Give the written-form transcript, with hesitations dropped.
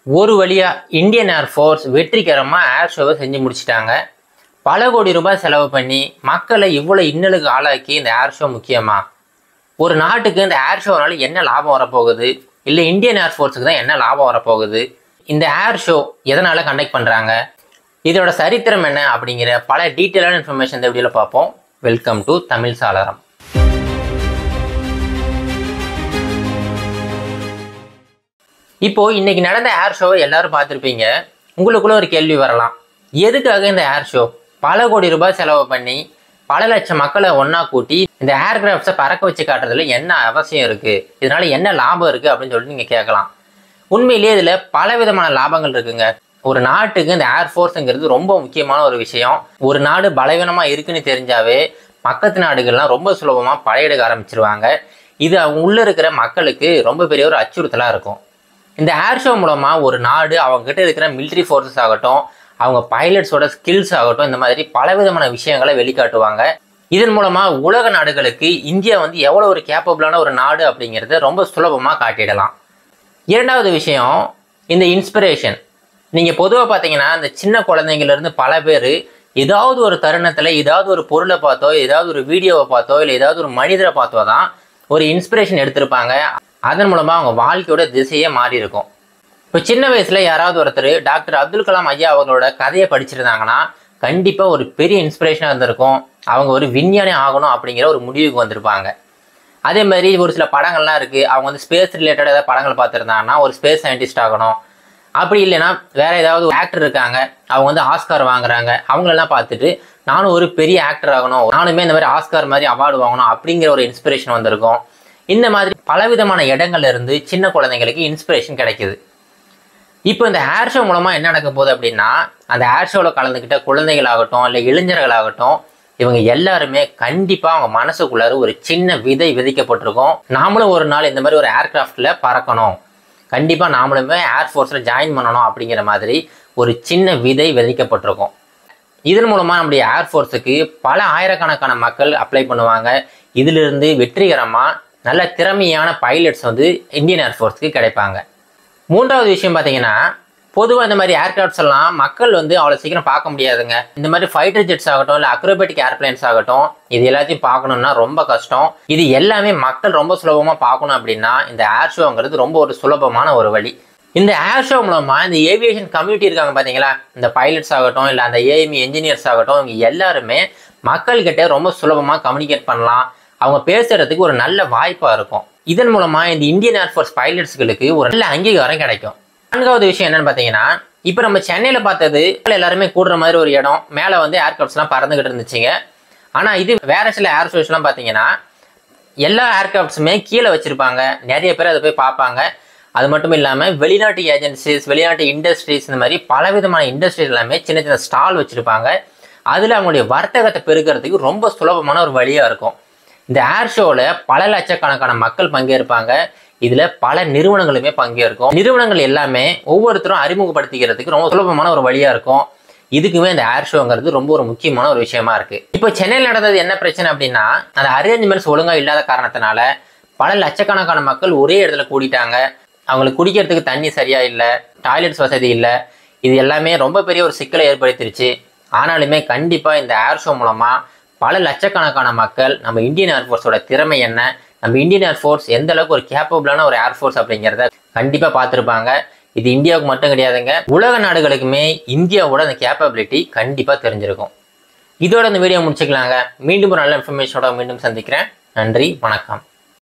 ஒரு வழியா Indian air force வெற்றிகரமா ஏர் ஷோவை செஞ்சு முடிச்சிட்டாங்க. பல கோடி ரூபாய் செலவு பண்ணி மக்களை இவ்வளவு இன்னலுக்கு ஆளாக்கி இந்த ஏர் ஷோ முக்கியமா? ஒரு நாட்டுக்கு இந்த ஏர் ஷோனால என்ன லாபம் வரப்போகுது, இல்லை இந்தியன் ஏர்ஃபோர்ஸுக்கு தான் என்ன லாபம் வரப்போகுது, இந்த ஏர் ஷோ எதனால கண்டக்ட் பண்றாங்க, இதோட சரித்திரம் என்ன அப்படிங்கிற பல டீட்டெயிலான இன்ஃபர்மேஷன் இந்த வீடியோவில் பார்ப்போம். வெல்கம் டு தமிழ் சாளரம். இப்போ இன்னைக்கு நடந்த ஏர் ஷோவை எல்லாரும் பார்த்துருப்பீங்க. உங்களுக்குள்ள ஒரு கேள்வி வரலாம், எதுக்காக இந்த ஏர் ஷோ? பல கோடி ரூபாய் செலவு பண்ணி பல லட்சம் மக்களை ஒன்னா கூட்டி இந்த ஏர்கிராஃப்ட்ஸை பறக்க வச்சு காட்டுறதுல என்ன அவசியம் இருக்கு, இதனால என்ன லாபம் இருக்கு அப்படின்னு சொல்லிட்டு நீங்க கேட்கலாம். உண்மையிலேயே இதுல பல விதமான லாபங்கள் இருக்குங்க. ஒரு நாட்டுக்கு இந்த ஏர்ஃபோர்ஸுங்கிறது ரொம்ப முக்கியமான ஒரு விஷயம். ஒரு நாடு பலவீனமா இருக்குன்னு தெரிஞ்சாவே பக்கத்து நாடுகள்லாம் ரொம்ப சுலபமா படையெடுக்க ஆரம்பிச்சிருவாங்க. இது அவங்க உள்ள இருக்கிற மக்களுக்கு ரொம்ப பெரிய ஒரு அச்சுறுத்தலா இருக்கும். இந்த ஏர் ஷோ மூலமா ஒரு நாடு அவங்க கிட்ட இருக்கிற மிலிட்ரி ஃபோர்ஸஸ் ஆகட்டும், அவங்க பைலட்ஸோட ஸ்கில்ஸ் ஆகட்டும், இந்த மாதிரி பலவிதமான விஷயங்களை வெளிக்காட்டுவாங்க. இதன் மூலமா உலக நாடுகளுக்கு இந்தியா எவ்வளவு ஒரு கேப்பபிளான ஒரு நாடு அப்படிங்கிறத ரொம்ப சுலபமா காட்டிடலாம். இரண்டாவது விஷயம், இந்த இன்ஸ்பிரேஷன். நீங்க பொதுவாக பார்த்தீங்கன்னா இந்த சின்ன குழந்தைங்கள்ல இருந்து பல பேர் ஏதாவது ஒரு தருணத்துல ஏதாவது ஒரு பொருளை பார்த்தோ, ஏதாவது ஒரு வீடியோவை பார்த்தோ, இல்லை ஏதாவது ஒரு மனிதரை பார்த்தோ தான் ஒரு இன்ஸ்பிரேஷன் எடுத்திருப்பாங்க. அதன் மூலமா அவங்க வாழ்க்கையோட திசையே மாறி இருக்கும். இப்போ சின்ன வயசுல யாராவது ஒருத்தர் டாக்டர் அப்துல் கலாம் ஐயா அவங்களோட கதையை படிச்சிருந்தாங்கன்னா கண்டிப்பா ஒரு பெரிய இன்ஸ்பிரேஷனா இருந்திருக்கும். அவங்க ஒரு விஞ்ஞானி ஆகணும் அப்படிங்கிற ஒரு முடிவுக்கு வந்திருப்பாங்க. அதே மாதிரி ஒரு சில படங்கள்லாம் இருக்கு. அவங்க ஸ்பேஸ் ரிலேட்டட் ஏதாவது படங்கள் பார்த்துருந்தாங்கன்னா ஒரு ஸ்பேஸ் சயின்டிஸ்ட் ஆகணும். அப்படி இல்லைன்னா வேற ஏதாவது ஆக்டர் இருக்காங்க, அவங்க ஆஸ்கார் வாங்குறாங்க, அவங்களெல்லாம் பார்த்துட்டு நானும் ஒரு பெரிய ஆக்டர் ஆகணும், நானுமே இந்த மாதிரி ஆஸ்கார் மாதிரி அவார்டு வாங்கணும் அப்படிங்கிற ஒரு இன்ஸ்பிரேஷன் வந்திருக்கும். இந்த மாதிரி பலவிதமான இடங்கள்ல இருந்து சின்ன குழந்தைங்களுக்கு இன்ஸ்பிரேஷன் கிடைக்குது. இப்போ இந்த ஏர் ஷோ மூலமா என்ன நடக்க போகுது அப்படின்னா, அந்த ஏர் ஷோவில் கலந்துக்கிட்ட குழந்தைகளாகட்டும் இல்லை இளைஞர்களாகட்டும், இவங்க எல்லாருமே கண்டிப்பா அவங்க மனசுக்குள்ளார ஒரு சின்ன விதை விதைக்கப்பட்டிருக்கும். நாமளும் ஒரு நாள் இந்த மாதிரி ஒரு ஏர்கிராஃப்ட்ல பறக்கணும், கண்டிப்பா நாமளுமே ஏர்ஃபோர்ஸ்ல ஜாயின் பண்ணணும் அப்படிங்கிற மாதிரி ஒரு சின்ன விதை விதைக்கப்பட்டிருக்கும். இதன் மூலமா நம்முடைய ஏர்ஃபோர்ஸுக்கு பல ஆயிரக்கணக்கான மக்கள் அப்ளை பண்ணுவாங்க. இதிலிருந்து வெற்றிகரமா நல்ல திறமையான பைலட்ஸ் இந்தியன் ஏர்ஃபோர்ஸ்க்கு கிடைப்பாங்க. மூன்றாவது விஷயம் பார்த்தீங்கன்னா, பொதுவாக இந்த மாதிரி ஏர்கிராஃப்ட்ஸ் எல்லாம் மக்கள் அவ்வளோ சீக்கிரம் பார்க்க முடியாதுங்க. இந்த மாதிரி ஃபைட்டர் ஜெட்ஸ் ஆகட்டும் இல்லை அக்ரோபேட்டிக் ஏர்பிளைன்ஸ் ஆகட்டும், இது எல்லாத்தையும் பார்க்கணும்னா ரொம்ப கஷ்டம். இது எல்லாமே மக்கள் ரொம்ப சுலபமாக பார்க்கணும் அப்படின்னா இந்த ஏர் ஷோங்கிறது ரொம்ப ஒரு சுலபமான ஒரு வழி. இந்த ஏர் ஷோ மூலமா இந்த ஏவியேஷன் கம்யூனிட்டி இருக்காங்க பார்த்தீங்களா, இந்த பைலட்ஸ் ஆகட்டும் இல்லை அந்த ஏஎம்இ என்ஜினியர்ஸ் ஆகட்டும், இவங்க எல்லாருமே மக்கள்கிட்ட ரொம்ப சுலபமாக கம்யூனிகேட் பண்ணலாம். அவங்க பேசுறதுக்கு ஒரு நல்ல வாய்ப்பாக இருக்கும். இதன் மூலமா இந்த இந்தியன் ஏர்ஃபோர்ஸ் பைலட்ஸ்களுக்கு ஒரு நல்ல அங்கீகாரம் கிடைக்கும். நான்காவது விஷயம் என்னன்னு பார்த்தீங்கன்னா, இப்போ நம்ம சென்னையில் பார்த்தது எல்லாருமே கூடுற மாதிரி ஒரு இடம், மேலே ஏர்கிராஃப்ட்ஸ்லாம் பறந்துகிட்டு இருந்துச்சுங்க. ஆனால் இது வேற சில ஏர் ஷோஸ்லாம் பார்த்தீங்கன்னா எல்லா ஏர்கிராஃப்ட்ஸுமே கீழே வச்சிருப்பாங்க. நிறைய பேர் அதை போய் பார்ப்பாங்க. அது மட்டும் இல்லாமல் வெளிநாட்டு ஏஜென்சிஸ், வெளிநாட்டு இண்டஸ்ட்ரீஸ், இந்த மாதிரி பலவிதமான இண்டஸ்ட்ரீஸ் எல்லாமே சின்ன சின்ன ஸ்டால் வச்சுருப்பாங்க. அதில் அவங்களுடைய வர்த்தகத்தை பெருக்கிறதுக்கு ரொம்ப சுலபமான ஒரு வழியாக இருக்கும். இந்த ஏர் ஷோவில் பல லட்சக்கணக்கான மக்கள் பங்கேற்பாங்க. இதில் பல நிறுவனங்களுமே பங்கேற்கும். நிறுவனங்கள் எல்லாமே ஒவ்வொருத்தரும் அறிமுகப்படுத்திக்கிறதுக்கு ரொம்ப சுலபமான ஒரு வழியாக இருக்கும். இதுக்குமே இந்த ஏர் ஷோங்கிறது ரொம்ப ஒரு முக்கியமான ஒரு விஷயமா இருக்கு. இப்போ சென்னையில் நடந்தது என்ன பிரச்சனை அப்படின்னா, அந்த அரேஞ்ச்மெண்ட்ஸ் ஒழுங்காக இல்லாத காரணத்தினால பல லட்சக்கணக்கான மக்கள் ஒரே இடத்துல கூடிட்டாங்க. அவங்களுக்கு குடிக்கிறதுக்கு தண்ணி சரியா இல்லை, டாய்லெட்ஸ் வசதி இல்லை. இது எல்லாமே ரொம்ப பெரிய ஒரு சிக்கலை ஏற்படுத்திருச்சு. ஆனாலுமே கண்டிப்பாக இந்த ஏர் ஷோ மூலமா பல லட்சக்கணக்கான மக்கள் நம்ம இந்தியன் ஏர்ஃபோர்ஸோட திறமை என்ன, நம்ம இந்தியன் ஏர்ஃபோர்ஸ் எந்த அளவுக்கு ஒரு கேப்பபிளான ஒரு ஏர்ஃபோர்ஸ் அப்படிங்கிறத கண்டிப்பாக பார்த்துருப்பாங்க. இது இந்தியாவுக்கு மட்டும் கிடையாதுங்க, உலக நாடுகளுக்குமே இந்தியாவோட அந்த கேப்பபிலிட்டி கண்டிப்பாக தெரிஞ்சிருக்கும். இதோட இந்த வீடியோ முடிச்சுக்கலாங்க. மீண்டும் ஒரு நல்ல இன்ஃபர்மேஷனோட மீண்டும் சந்திக்கிறேன். நன்றி, வணக்கம்.